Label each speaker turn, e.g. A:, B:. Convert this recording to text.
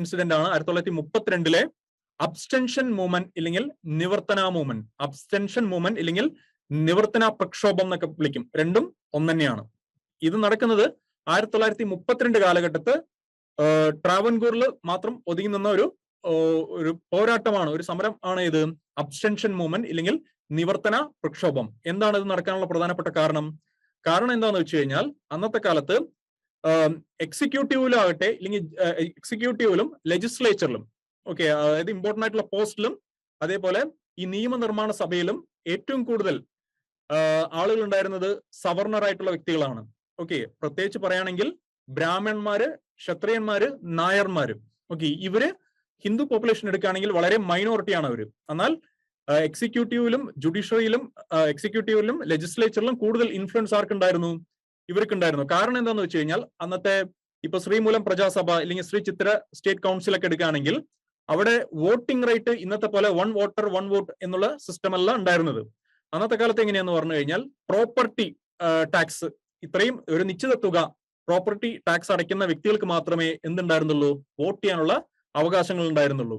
A: Incident ആണ് 1932 abstention movement ഇല്ലെങ്കിൽ നിവർത്തന movement. Abstention movement ഇല്ലെങ്കിൽ നിവർത്തന പ്രക്ഷോഭം എന്നൊക്കെ വിളിക്കും. രണ്ടും ഒന്ന് തന്നെയാണ്. ഇത് നടക്കുന്നത് 1932 കാലഘട്ടത്ത് ട്രാവൻകൂറിൽ മാത്രം ഒതുങ്ങി നിന്ന ഒരു പോരാട്ടമാണ്, ഒരു സമരം ആണ് ഇത് അബ്സ്റ്റൻഷൻ മൂവ്മെന്റ് ഇല്ലെങ്കിൽ നിവർത്തന പ്രക്ഷോഭം. എന്താണ് ഇത് നടക്കാനുള്ള പ്രധാനപ്പെട്ട കാരണം? കാരണം എന്താണെന്ന് വെച്ച് കഴിഞ്ഞാൽ അന്നത്തെ കാലത്ത് എക്സിക്യൂട്ടീവിലാകട്ടെ ഇല്ലെങ്കിൽ എക്സിക്യൂട്ടീവിലും ലെജിസ്ലേച്ചറിലും അതായത് ഇമ്പോർട്ടന്റ് ആയിട്ടുള്ള പോസ്റ്റിലും അതേപോലെ ഈ നിയമനിർമ്മാണ സഭയിലും ഏറ്റവും കൂടുതൽ ആളുകൾ ഉണ്ടായിരുന്നത് സവർണറായിട്ടുള്ള വ്യക്തികളാണ്. പ്രത്യേകിച്ച് പറയുകയാണെങ്കിൽ ബ്രാഹ്മണന്മാര്, ക്ഷത്രിയന്മാര്, നായർമാര്. ഇവര് ഹിന്ദു പോപ്പുലേഷൻ എടുക്കുകയാണെങ്കിൽ വളരെ മൈനോറിറ്റിയാണ് അവര്. എന്നാൽ എക്സിക്യൂട്ടീവിലും എക്സിക്യൂട്ടീവിലും ലെജിസ്ലേച്ചറിലും കൂടുതൽ ഇൻഫ്ലുവൻസ് ആർക്കുണ്ടായിരുന്നു? ഇവർക്കുണ്ടായിരുന്നു. കാരണം എന്താന്ന് വെച്ച് കഴിഞ്ഞാൽ അന്നത്തെ ഇപ്പൊ ശ്രീമൂലം പ്രജാസഭ അല്ലെങ്കിൽ ശ്രീ ചിത്ര സ്റ്റേറ്റ് കൗൺസിൽ ഒക്കെ എടുക്കുകയാണെങ്കിൽ അവിടെ വോട്ടിംഗ് റേറ്റ് ഇന്നത്തെ പോലെ 1 വോട്ടർ 1 വോട്ട് എന്നുള്ള സിസ്റ്റം അല്ല ഉണ്ടായിരുന്നത്. അന്നത്തെ കാലത്ത് എങ്ങനെയാന്ന് പറഞ്ഞു കഴിഞ്ഞാൽ പ്രോപ്പർട്ടി ടാക്സ്, ഇത്രയും ഒരു നിശ്ചിത തുക പ്രോപ്പർട്ടി ടാക്സ് അടയ്ക്കുന്ന വ്യക്തികൾക്ക് മാത്രമേ എന്തുണ്ടായിരുന്നുള്ളൂ? വോട്ട് ചെയ്യാനുള്ള അവകാശങ്ങൾ ഉണ്ടായിരുന്നുള്ളൂ.